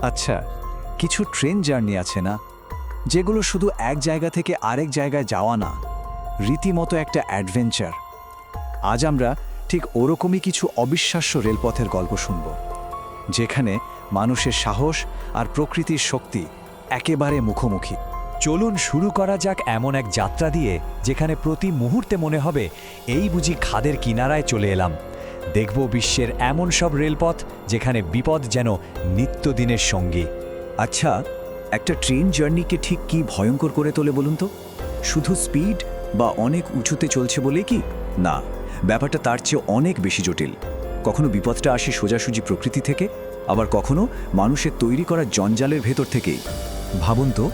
আচ্ছা, কিছু train journey আছে না, যেগুলো শুধু এক জায়গা থেকে আরেক জায়গায় যাওয়া না, রীতিমতো একটা অ্যাডভেঞ্চার। আজ আমরা ঠিক ওরকমই কিছু অবিশ্বাস্য রেলপথের গল্প শুনব, যেখানে মানুষের সাহস আর প্রকৃতির শক্তি একেবারে মুখোমুখি। চলুন শুরু করা যাক এমন এক যাত্রা দিয়ে, যেখানে প্রতি মুহূর্তে মনে হবে এই বুঝি খাদের কিনারায় চলে এলাম। দেখব বিশ্বের এমন সব রেলপথ যেখানে বিপদ যেন নিত্যদিনের সঙ্গী। আচ্ছা, একটা ট্রেন জার্নিকে ঠিক কি ভয়ঙ্কর করে তোলে বলুন তো? শুধু স্পিড বা অনেক উঁচুতে চলছে বলে কি? না, ব্যাপারটা তার চেয়ে অনেক বেশি জটিল। কখনো বিপদটা আসে সোজাসুজি প্রকৃতি থেকে, আবার কখনো মানুষের তৈরি করা জঞ্জালের ভেতর থেকেই। ভাবুন তো,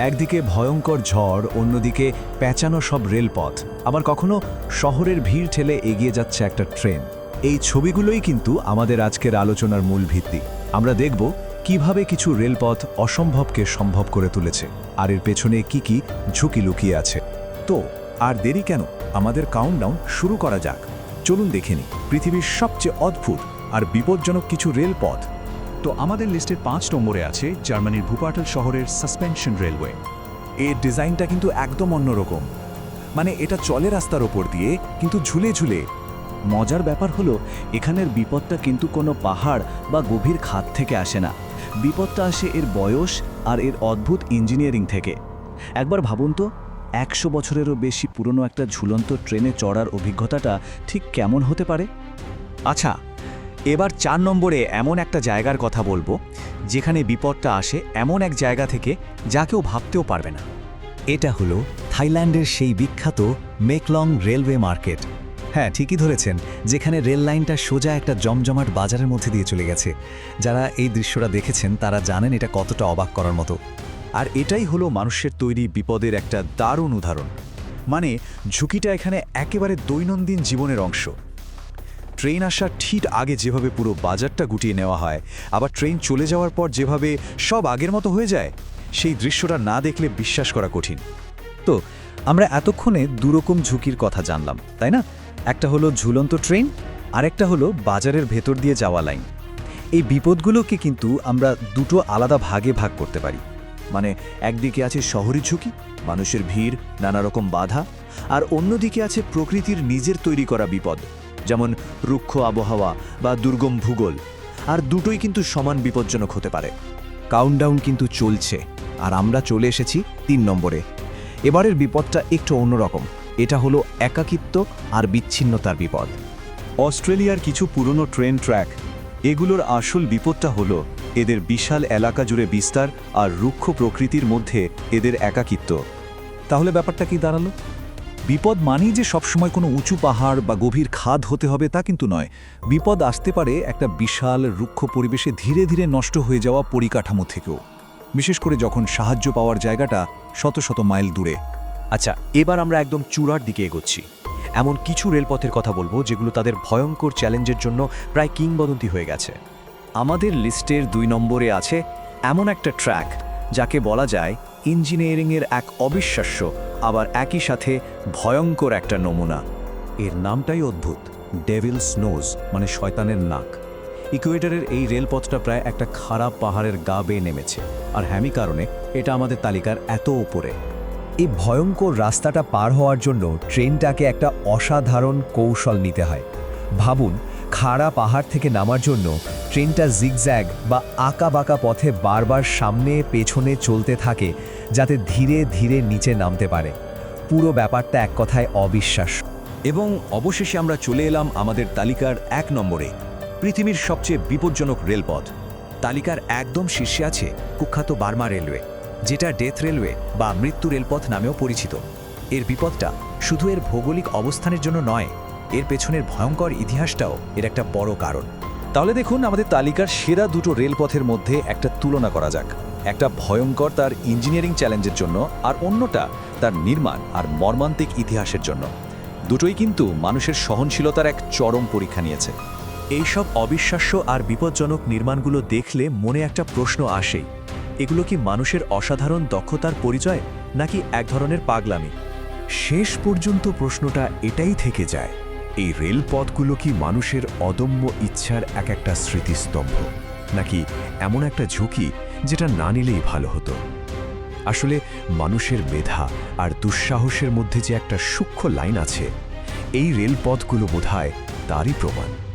একদিকে ভয়ঙ্কর ঝড়, অন্যদিকে পেঁচানো সব রেলপথ, আবার কখনো শহরের ভিড় ঠেলে এগিয়ে যাচ্ছে একটা ট্রেন। এই ছবিগুলোই কিন্তু আমাদের আজকের আলোচনার মূল ভিত্তি। আমরা দেখব কিভাবে কিছু রেলপথ অসম্ভবকে সম্ভব করে তুলেছে, আর এর পেছনে কি কি ঝুঁকি লুকিয়ে আছে। তো আর দেরি কেন, আমাদের কাউন্টডাউন শুরু করা যাক। চলুন দেখে নিই পৃথিবীর সবচেয়ে অদ্ভুত আর বিপজ্জনক কিছু রেলপথ। তো আমাদের লিস্টের 5 নম্বরে আছে জার্মানির ভুপার্টাল শহরের সাসপেনশন রেলওয়ে। এর ডিজাইনটা কিন্তু একদম অন্যরকম। মানে এটা চলে রাস্তার ওপর দিয়ে, কিন্তু ঝুলে ঝুলে। মজার ব্যাপার হলো, এখানের বিপদটা কিন্তু কোনো পাহাড় বা গভীর খাত থেকে আসে না। বিপদটা আসে এর বয়স আর এর অদ্ভুত ইঞ্জিনিয়ারিং থেকে। একবার ভাবুন তো, 100 বছরেরও বেশি পুরনো একটা ঝুলন্ত ট্রেনে চড়ার অভিজ্ঞতাটা ঠিক কেমন হতে পারে। আচ্ছা, এবার 4 নম্বরে এমন একটা জায়গার কথা বলবো, যেখানে বিপদটা আসে এমন এক জায়গা থেকে যা কেউ ভাবতেও পারবে না। এটা হলো থাইল্যান্ডের সেই বিখ্যাত মেকলং রেলওয়ে মার্কেট। হ্যাঁ, ঠিকই ধরেছেন, যেখানে রেল লাইনটা সোজা একটা জমজমাট বাজারের মধ্যে দিয়ে চলে গেছে। যারা এই দৃশ্যটা দেখেছেন তারা জানেন এটা কতটা অবাক করার মতো। আর এটাই হলো মানুষের তৈরি বিপদের একটা দারুণ উদাহরণ। মানে ঝুঁকিটা এখানে একেবারে দৈনন্দিন জীবনের অংশ। ট্রেন আসার ঠিক আগে যেভাবে পুরো বাজারটা গুটিয়ে নেওয়া হয়, আবার ট্রেন চলে যাওয়ার পর যেভাবে সব আগের মতো হয়ে যায়, সেই দৃশ্যটা না দেখলে বিশ্বাস করা কঠিন। তো আমরা এতক্ষণে দুরকম ঝুঁকির কথা জানলাম, তাই না? একটা হলো ঝুলন্ত ট্রেন, আরেকটা হলো বাজারের ভেতর দিয়ে যাওয়া লাইন। এই বিপদগুলোকে কিন্তু আমরা দুটো আলাদা ভাগে ভাগ করতে পারি। মানে একদিকে আছে শহরের ঝুঁকি, মানুষের ভিড়, নানা রকম বাধা, আর অন্যদিকে আছে প্রকৃতির নিজের তৈরি করা বিপদ, যেমন রুক্ষ আবহাওয়া বা দুর্গম ভূগোল। আর দুটোই কিন্তু সমান বিপজ্জনক হতে পারে। কাউন্টডাউন কিন্তু চলছে, আর আমরা চলে এসেছি 3 নম্বরে। এবারের বিপদটা একটু অন্যরকম। এটা হলো একাকিত্ব আর বিচ্ছিন্নতার বিপদ। অস্ট্রেলিয়ার কিছু পুরনো ট্রেন ট্র্যাক, এগুলোর আসল বিপদটা হলো এদের বিশাল এলাকা জুড়ে বিস্তার আর রুক্ষ প্রকৃতির মধ্যে এদের একাকিত্ব। তাহলে ব্যাপারটা কি দাঁড়ালো? বিপদ মানেই যে সবসময় কোনো উঁচু পাহাড় বা গভীর খাদ হতে হবে তা কিন্তু নয়। বিপদ আসতে পারে একটা বিশাল রুক্ষ পরিবেশে ধীরে ধীরে নষ্ট হয়ে যাওয়া পরিকাঠামো থেকেও, বিশেষ করে যখন সাহায্য পাওয়ার জায়গাটা শত শত মাইল দূরে। আচ্ছা, এবার আমরা একদম চূড়ার দিকে এগোচ্ছি। এমন কিছু রেলপথের কথা বলবো যেগুলো তাদের ভয়ঙ্কর চ্যালেঞ্জের জন্য প্রায় কিংবদন্তি হয়ে গেছে। আমাদের লিস্টের 2 নম্বরে আছে এমন একটা ট্র্যাক যাকে বলা যায় ইঞ্জিনিয়ারিংয়ের এক অবিশ্বাস্য আবার একই সাথে ভয়ঙ্কর একটা নমুনা। এর নামটাই অদ্ভুত, ডেভিলস নোজ, মানে শয়তানের নাক। ইকুয়েটরের এই রেলপথটা প্রায় একটা খারাপ পাহাড়ের গা বেয়ে নেমেছে, আর হ্যামি কারণে এটা আমাদের তালিকার এত ওপরে। এই ভয়ঙ্কর রাস্তাটা পার হওয়ার জন্য ট্রেনটাকে একটা অসাধারণ কৌশল নিতে হয়। ভাবুন, খাড়া পাহাড় থেকে নামার জন্য ট্রেনটা জিগজ্যাগ বা আঁকা বাঁকা পথে বারবার সামনে পেছনে চলতে থাকে, যাতে ধীরে ধীরে নিচে নামতে পারে। পুরো ব্যাপারটা এক কথায় অবিশ্বাস্য। এবং অবশেষে আমরা চলে এলাম আমাদের তালিকার 1 নম্বরে, পৃথিবীর সবচেয়ে বিপজ্জনক রেলপথ। তালিকার একদম শীর্ষে আছে কুখ্যাত বার্মা রেলওয়ে, যেটা ডেথ রেলওয়ে বা মৃত্যু রেলপথ নামেও পরিচিত। এর বিপদটা শুধু এর ভৌগোলিক অবস্থানের জন্য নয়, এর পেছনের ভয়ঙ্কর ইতিহাসটাও এর একটা বড় কারণ। তাহলে দেখুন, আমাদের তালিকার সেরা দুটো রেলপথের মধ্যে একটা তুলনা করা যাক। একটা ভয়ঙ্কর তার ইঞ্জিনিয়ারিং চ্যালেঞ্জের জন্য, আর অন্যটা তার নির্মাণ আর মর্মান্তিক ইতিহাসের জন্য। দুটোই কিন্তু মানুষের সহনশীলতার এক চরম পরীক্ষা নিয়েছে। এইসব অবিশ্বাস্য আর বিপজ্জনক নির্মাণগুলো দেখলে মনে একটা প্রশ্ন আসেই, এগুলো কি মানুষের অসাধারণ দক্ষতার পরিচয়, নাকি এক ধরনের পাগলামি? শেষ পর্যন্ত প্রশ্নটা এটাই থেকে যায়, এই রেলপথগুলো কি মানুষের অদম্য ইচ্ছার এক একটা স্মৃতিস্তম্ভ? নাকি এমন একটা ঝুঁকি যেটা না নিলেই ভালো হতো? আসলে মানুষের মেধা আর দুঃসাহসের মধ্যে যে একটা সূক্ষ্ম লাইন আছে, এই রেলপথগুলো বোধহয় তারই প্রমাণ।